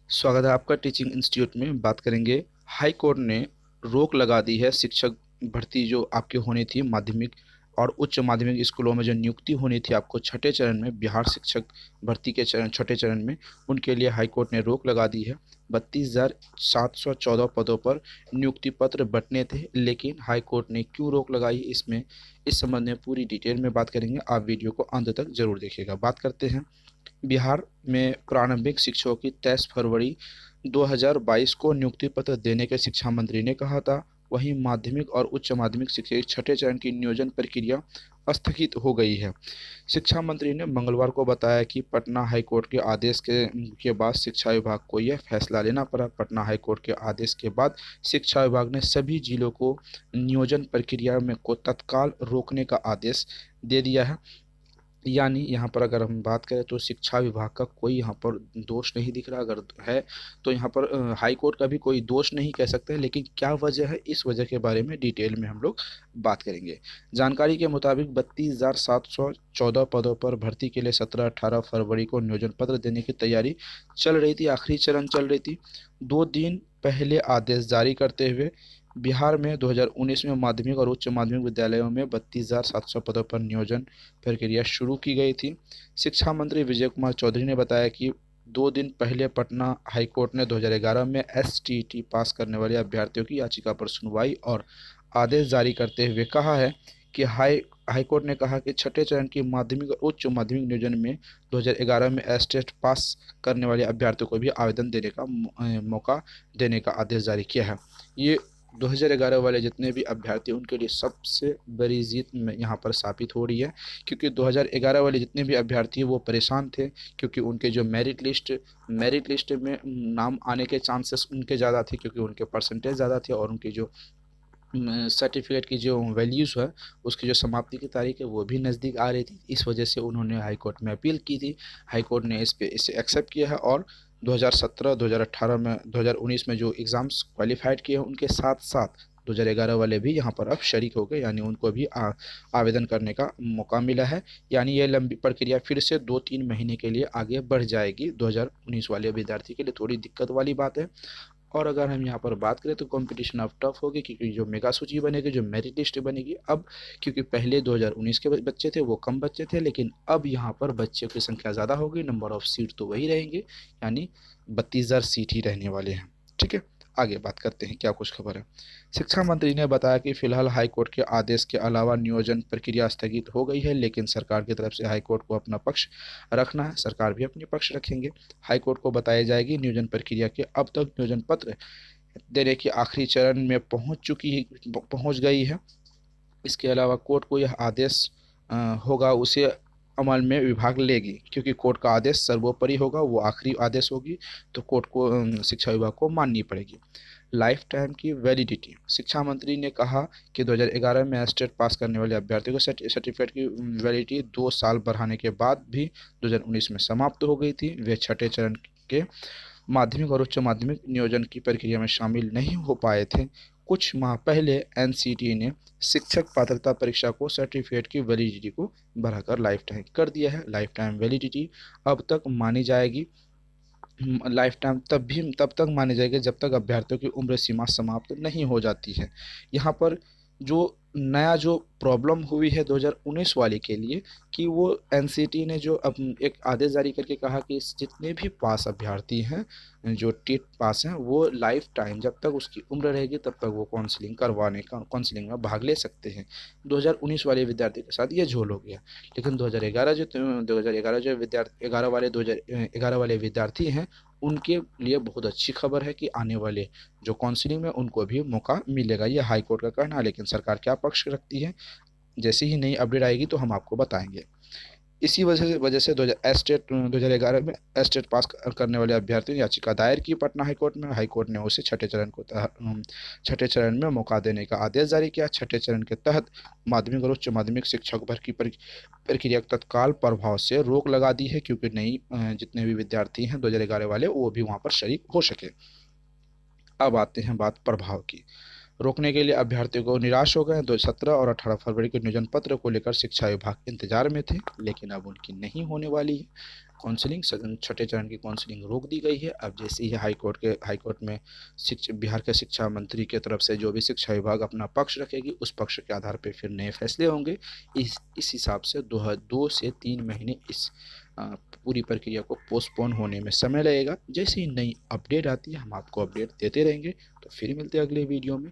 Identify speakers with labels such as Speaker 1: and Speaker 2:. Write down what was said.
Speaker 1: स्वागत है आपका टीचिंग इंस्टीट्यूट में। बात करेंगे, हाई कोर्ट ने रोक लगा दी है शिक्षक भर्ती जो आपकी होनी थी माध्यमिक और उच्च माध्यमिक स्कूलों में जो नियुक्ति होनी थी आपको छठे चरण में, बिहार शिक्षक भर्ती के छठे चरण में, उनके लिए हाई कोर्ट ने रोक लगा दी है। 32,714 पदों पर नियुक्ति पत्र बंटने थे, लेकिन हाई कोर्ट ने क्यों रोक लगाई, इस संबंध में पूरी डिटेल में बात करेंगे। आप वीडियो को अंत तक जरूर देखिएगा। बात करते हैं, बिहार में प्रारंभिक शिक्षकों की 23 फरवरी 2022 को नियुक्ति पत्र देने के शिक्षा मंत्री ने कहा था। वहीं माध्यमिक और उच्च माध्यमिक शिक्षा के छठे चरण की नियोजन प्रक्रिया स्थगित हो गई है। शिक्षा मंत्री ने मंगलवार को बताया कि पटना हाईकोर्ट के आदेश के बाद शिक्षा विभाग को यह फैसला लेना पड़ा। पटना हाईकोर्ट के आदेश के बाद शिक्षा विभाग ने सभी जिलों को नियोजन प्रक्रिया में को तत्काल रोकने का आदेश दे दिया है। यानी यहाँ पर अगर हम बात करें तो शिक्षा विभाग का कोई यहाँ पर दोष नहीं दिख रहा। अगर है तो यहाँ पर हाई कोर्ट का भी कोई दोष नहीं कह सकते, लेकिन क्या वजह है, इस वजह के बारे में डिटेल में हम लोग बात करेंगे। जानकारी के मुताबिक 32,714 पदों पर भर्ती के लिए 17-18 फरवरी को नियोजन पत्र देने की तैयारी चल रही थी, आखिरी चरण चल रही थी। 2 दिन पहले आदेश जारी करते हुए बिहार में 2019 में माध्यमिक और उच्च माध्यमिक विद्यालयों में 32,700 पदों पर नियोजन प्रक्रिया शुरू की गई थी। शिक्षा मंत्री विजय कुमार चौधरी ने बताया कि 2 दिन पहले पटना हाईकोर्ट ने 2011 में एसटीईटी पास करने वाले अभ्यर्थियों की याचिका पर सुनवाई और आदेश जारी करते हुए कहा है कि हाईकोर्ट ने कहा कि छठे चरण की माध्यमिक और उच्च माध्यमिक नियोजन में 2011 में एसटेट पास करने वाले अभ्यर्थियों को भी आवेदन देने का मौका देने का आदेश जारी किया है। ये 2011 वाले जितने भी अभ्यर्थी उनके लिए सबसे बड़ी जीत यहाँ पर साबित हो रही है, क्योंकि 2011 वाले जितने भी अभ्यर्थी वो परेशान थे, क्योंकि उनके जो मेरिट लिस्ट में नाम आने के चांसेस उनके ज़्यादा थे, क्योंकि उनके परसेंटेज ज़्यादा थे और उनकी जो सर्टिफिकेट की जो वैल्यूज़ है, उसकी जो समाप्ति की तारीख है वो भी नज़दीक आ रही थी। इस वजह से उन्होंने हाई कोर्ट में अपील की थी। हाई कोर्ट ने इसे एक्सेप्ट किया है और 2017, 2018 में, 2019 में जो एग्ज़ाम्स क्वालिफाइड किए हैं उनके साथ साथ 2011 वाले भी यहाँ पर अब शरीक हो गए, यानी उनको भी आवेदन करने का मौका मिला है। यानी ये लंबी प्रक्रिया फिर से 2-3 महीने के लिए आगे बढ़ जाएगी। 2019 वाले विद्यार्थी के लिए थोड़ी दिक्कत वाली बात है। और अगर हम यहाँ पर बात करें तो कंपटीशन अब टफ होगी, क्योंकि जो मेगा सूची बनेगी, जो मेरिट लिस्ट बनेगी अब, क्योंकि पहले 2019 के बच्चे थे वो कम बच्चे थे, लेकिन अब यहाँ पर बच्चों की संख्या ज़्यादा होगी, नंबर ऑफ सीट तो वही रहेंगे, यानी 32,000 सीट ही रहने वाले हैं। ठीक है, आगे बात करते हैं क्या कुछ खबर है। शिक्षा मंत्री ने बताया कि फिलहाल हाईकोर्ट के आदेश के अलावा नियोजन प्रक्रिया स्थगित हो गई है, लेकिन सरकार की तरफ से हाईकोर्ट को अपना पक्ष रखना है, सरकार भी अपने पक्ष रखेंगे। हाईकोर्ट को बताई जाएगी नियोजन प्रक्रिया के अब तक नियोजन पत्र देने की आखिरी चरण में पहुंच गई है। इसके अलावा कोर्ट को यह आदेश होगा उसे अमल में विभाग लेगी, क्योंकि कोर्ट का आदेश सर्वोपरि होगा, वो आखिरी आदेश होगी, तो कोर्ट को शिक्षा विभाग को माननी पड़ेगी। लाइफ टाइम की वैलिडिटी, शिक्षा मंत्री ने कहा कि 2011 में स्टेट पास करने वाले अभ्यर्थियों को सर्टिफिकेट की वैलिडिटी 2 साल बढ़ाने के बाद भी 2019 में समाप्त हो गई थी। वे छठे चरण के माध्यमिक और उच्च माध्यमिक नियोजन की प्रक्रिया में शामिल नहीं हो पाए थे। कुछ माह पहले एनसीटी ने शिक्षक पात्रता परीक्षा को सर्टिफिकेट की वैलिडिटी को बढ़ाकर लाइफ टाइम कर दिया है। लाइफ टाइम वैलिडिटी अब तक मानी जाएगी, लाइफ टाइम तब तक मानी जाएगी जब तक अभ्यर्थियों की उम्र सीमा समाप्त नहीं हो जाती है। यहाँ पर जो नया जो प्रॉब्लम हुई है 2019 वाले के लिए, कि वो एनसीटी ने जो अब एक आदेश जारी करके कहा कि जितने भी पास अभ्यर्थी हैं, जो टेट पास हैं, वो लाइफ टाइम जब तक उसकी उम्र रहेगी तब तक वो काउंसलिंग में भाग ले सकते हैं। 2019 वाले विद्यार्थी के साथ ये झोल हो गया, लेकिन 2011 जो विद्यार्थी 2011 वाले विद्यार्थी हैं, उनके लिए बहुत अच्छी खबर है कि आने वाले जो काउंसलिंग में उनको भी मौका मिलेगा। ये हाई कोर्ट का कहना है, लेकिन सरकार क्या पक्ष रखती है, जैसे ही नई अपडेट आएगी तो हम आपको बताएंगे। इसी वजह से 2011 में एस्टेट पास करने वाले अभ्यर्थियों ने याचिका दायर की पटना हाईकोर्ट में। हाईकोर्ट ने उसे छठे चरण में मौका देने का आदेश जारी किया। छठे चरण के तहत माध्यमिक और उच्च माध्यमिक शिक्षक भर्ती प्रक्रिया तत्काल प्रभाव से रोक लगा दी है, क्योंकि नई जितने भी विद्यार्थी हैं 2011 वाले, वो भी वहाँ पर शरीक हो सके। अब आते हैं बात प्रभाव की। रोकने के लिए अभ्यर्थियों को निराश हो गए। 2017 और 18 फरवरी के नियोजन पत्र को लेकर शिक्षा विभाग इंतजार में थे, लेकिन अब उनकी नहीं होने वाली है। काउंसलिंग सघन छठे चरण की काउंसलिंग रोक दी गई है। अब जैसे ही हाईकोर्ट में बिहार के शिक्षा मंत्री की तरफ से जो भी शिक्षा विभाग अपना पक्ष रखेगी, उस पक्ष के आधार पर फिर नए फैसले होंगे। इस हिसाब से 2 से 3 महीने इस पूरी प्रक्रिया को पोस्टपोन होने में समय लगेगा। जैसे ही नई अपडेट आती है हम आपको अपडेट देते रहेंगे। तो फिर मिलते हैं अगले वीडियो में।